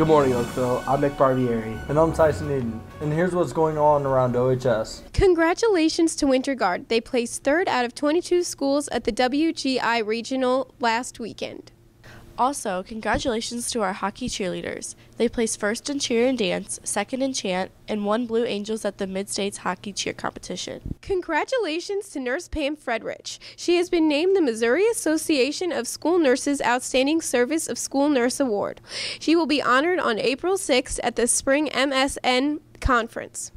Good morning, Oakville. I'm Nick Barbieri. And I'm Tyson Eden. And here's what's going on around OHS. Congratulations to Winter Guard. They placed 3rd out of 22 schools at the WGI Regional last weekend. Also, congratulations to our hockey cheerleaders. They placed 1st in cheer and dance, 2nd in chant, and won Blue Angels at the Mid-States Hockey Cheer Competition. Congratulations to Nurse Pam Fredrich. She has been named the Missouri Association of School Nurses Outstanding Service of School Nurse Award. She will be honored on April 6th at the Spring MSN Conference.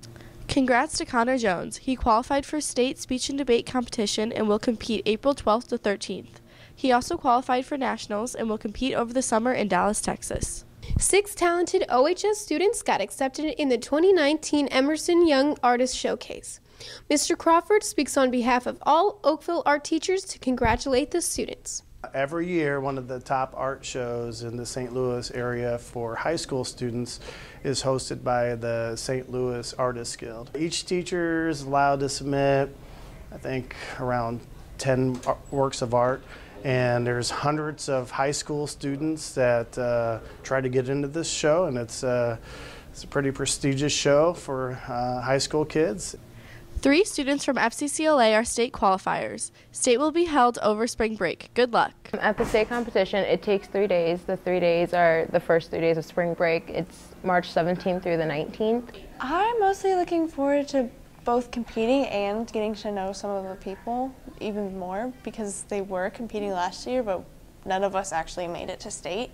Congrats to Connor Jones. He qualified for state speech and debate competition and will compete April 12th to 13th. He also qualified for nationals and will compete over the summer in Dallas, Texas. 6 talented OHS students got accepted in the 2019 Emerson Young Artist Showcase. Mr. Crawford speaks on behalf of all Oakville art teachers to congratulate the students. Every year, one of the top art shows in the St. Louis area for high school students is hosted by the St. Louis Artists Guild. Each teacher is allowed to submit, I think, around 10 works of art. And there's hundreds of high school students that try to get into this show, and it's a pretty prestigious show for high school kids. 3 students from FCCLA are state qualifiers. State will be held over spring break. Good luck. At the state competition, it takes 3 days. The 3 days are the first 3 days of spring break. It's March 17th through the 19th. I'm mostly looking forward to both competing and getting to know some of the people even more, because they were competing last year, but none of us actually made it to state.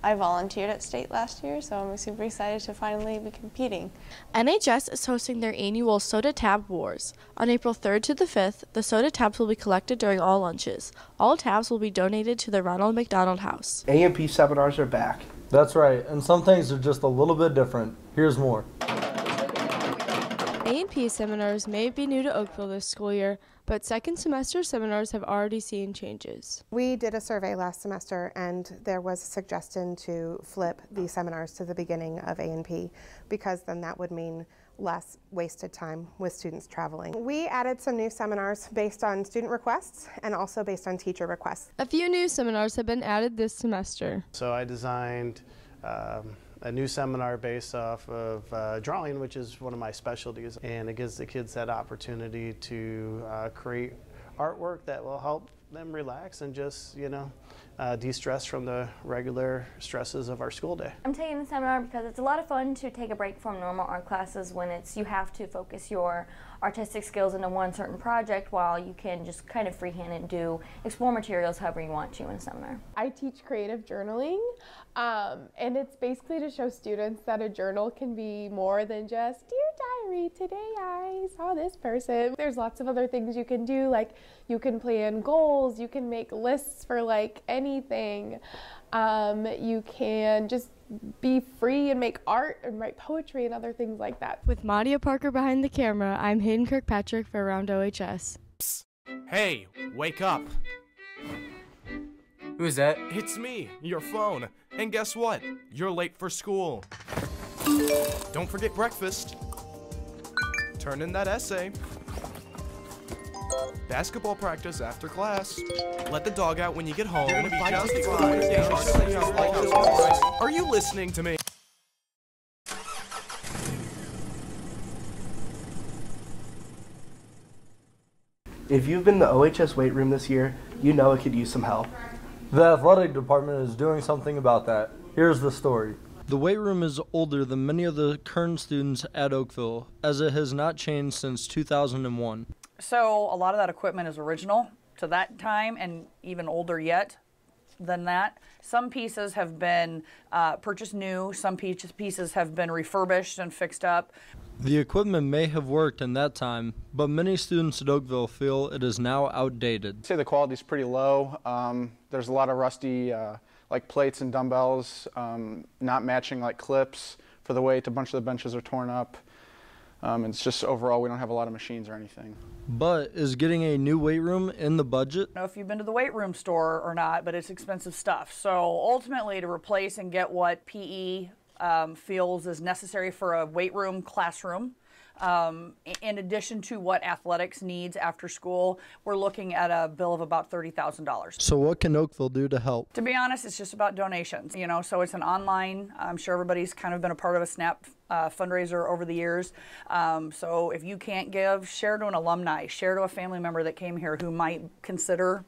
I volunteered at state last year, so I'm super excited to finally be competing. NHS is hosting their annual Soda Tab Wars. On April 3rd to the 5th, the soda tabs will be collected during all lunches. All tabs will be donated to the Ronald McDonald House. ANP Seminars are back. That's right, and some things are just a little bit different. Here's more. ANP Seminars may be new to Oakville this school year, but second semester seminars have already seen changes. We did a survey last semester, and there was a suggestion to flip the seminars to the beginning of ANP, because then that would mean less wasted time with students traveling. We added some new seminars based on student requests and also based on teacher requests. A few new seminars have been added this semester. So I designed a new seminar based off of drawing, which is one of my specialties, and it gives the kids that opportunity to create artwork that will help them relax and just, de-stress from the regular stresses of our school day. I'm taking the seminar because it's a lot of fun to take a break from normal art classes when you have to focus your artistic skills into one certain project, while you can just kind of freehand and explore materials however you want to in a seminar. I teach creative journaling, and it's basically to show students that a journal can be more than just, "Dear diary, today I saw this person." There's lots of other things you can do, like you can plan goals, you can make lists for like anything, you can just be free and make art and write poetry and other things like that. With Madia Parker behind the camera, I'm Hayden Kirkpatrick for Around OHS. Psst. Hey, wake up. Who is that? It's me, your phone. And guess what? You're late for school. Don't forget breakfast. Turn in that essay. Basketball practice after class. Let the dog out when you get home. You're gonna be just fine. Are you listening to me? If you've been in the OHS weight room this year, you know it could use some help. The athletic department is doing something about that. Here's the story. The weight room is older than many of the current students at Oakville, as it has not changed since 2001. So a lot of that equipment is original to that time and even older yet than that. Some pieces have been purchased new, some pieces have been refurbished and fixed up. The equipment may have worked in that time, but many students at Oakville feel it is now outdated. I'd say the quality is pretty low. There's a lot of rusty like plates and dumbbells, not matching like clips for the weight. A bunch of the benches are torn up. It's just overall we don't have a lot of machines or anything. But is getting a new weight room in the budget? I don't know if you've been to the weight room store or not, but it's expensive stuff. So ultimately, to replace and get what PE feels is necessary for a weight room classroom, In addition to what athletics needs after school, we're looking at a bill of about $30,000. So what can Oakville do to help? To be honest, it's just about donations, you know, so it's an online, I'm sure everybody's kind of been a part of a SNAP fundraiser over the years. So if you can't give, share to an alumni, share to a family member that came here who might consider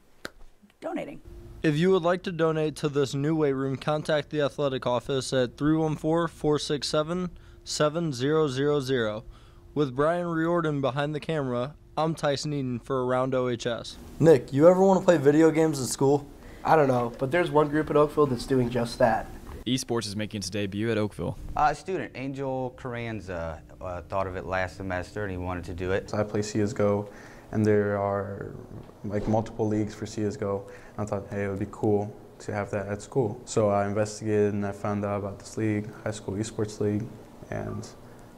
donating. If you would like to donate to this new weight room, contact the athletic office at 314-467-7000. With Brian Riordan behind the camera, I'm Tyson Eaton for Around OHS. Nick, you ever want to play video games at school? I don't know, but there's one group at Oakville that's doing just that. Esports is making its debut at Oakville. Student Angel Carranza thought of it last semester and he wanted to do it. So I play CSGO, and there are like multiple leagues for CSGO. And I thought, hey, it would be cool to have that at school. So I investigated and I found out about this league, High School Esports League, and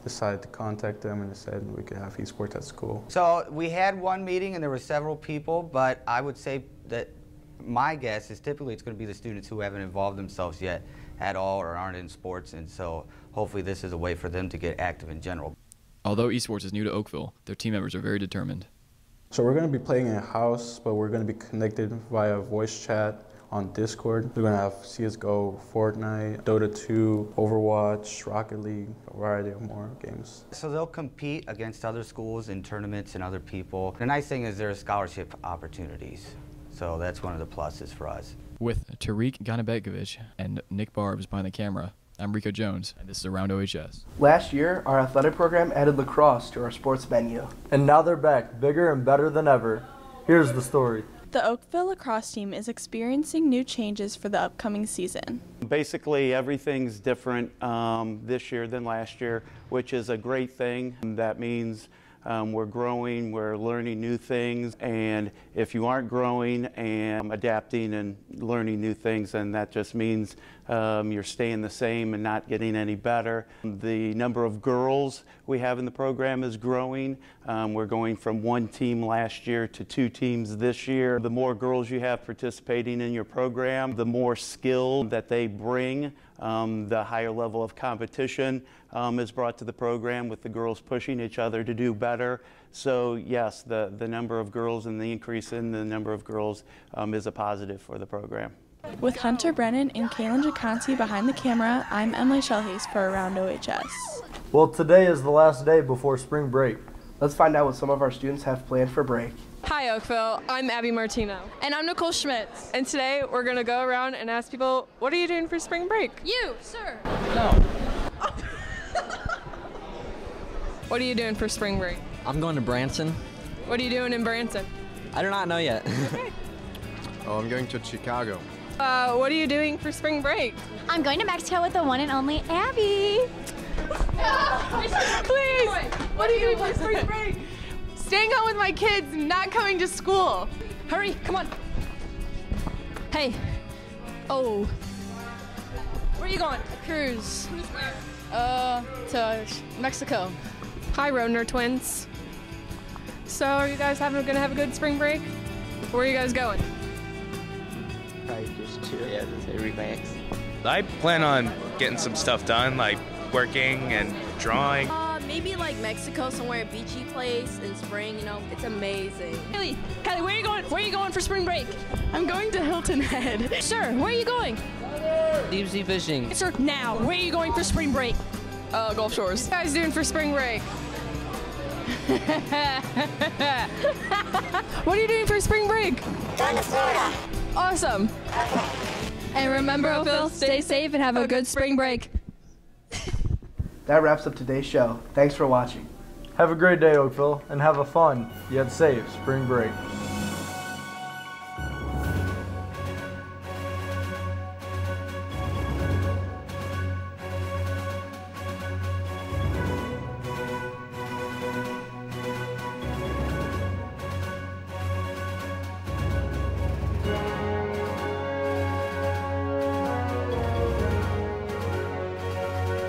decided to contact them, and they said we could have esports at school. So we had one meeting and there were several people, but I would say that my guess is typically it's going to be the students who haven't involved themselves yet at all or aren't in sports, and so hopefully this is a way for them to get active in general. Although esports is new to Oakville, their team members are very determined. So we're going to be playing in a house, but we're going to be connected via voice chat on Discord. We're going to have CSGO, Fortnite, Dota 2, Overwatch, Rocket League, a variety of more games. So they'll compete against other schools in tournaments and other people. The nice thing is there are scholarship opportunities, so that's one of the pluses for us. With Tariq Ganabegovic and Nick Barbs behind the camera, I'm Rico Jones, and this is Around OHS. Last year, our athletic program added lacrosse to our sports menu. And now they're back, bigger and better than ever. Here's the story. The Oakville lacrosse team is experiencing new changes for the upcoming season. Basically, everything's different this year than last year, which is a great thing. That means we're growing, we're learning new things, and if you aren't growing and adapting and learning new things, then that just means you're staying the same and not getting any better. The number of girls we have in the program is growing. We're going from one team last year to 2 teams this year. The more girls you have participating in your program, the more skill that they bring, the higher level of competition is brought to the program, with the girls pushing each other to do better. So yes, the number of girls and the increase in the number of girls is a positive for the program. With Hunter Brennan and Kaylin Jaconti behind the camera, I'm Emily Shellhays for Around OHS. Well, today is the last day before spring break. Let's find out what some of our students have planned for break. Hi Oakville, I'm Abby Martino. And I'm Nicole Schmitz. And today we're going to go around and ask people, what are you doing for spring break? You, sir. No. What are you doing for spring break? I'm going to Branson. What are you doing in Branson? I do not know yet. Okay. Oh, I'm going to Chicago. What are you doing for spring break? I'm going to Mexico with the one and only Abby. Please! What are you doing for spring break? Staying home with my kids, not coming to school. Hurry, come on. Hey. Oh. Where are you going? Cruise. Cruise where? To Mexico. Hi, Rodner twins. So, are you guys gonna have a good spring break? Where are you guys going? Probably just chill, yeah, just relax. I plan on getting some stuff done, like working and drawing. Maybe like Mexico, somewhere a beachy place in spring, you know, it's amazing. Kylie, where are you going? Where are you going for spring break? I'm going to Hilton Head. Sir, where are you going? Deep sea fishing. Sir, now, where are you going for spring break? Gulf Shores. What are you guys doing for spring break? What are you doing for spring break? Going to Florida. Awesome. And remember, Oakville, stay safe and have a good spring break. That wraps up today's show. Thanks for watching. Have a great day, Oakville, and have a fun, yet safe, spring break.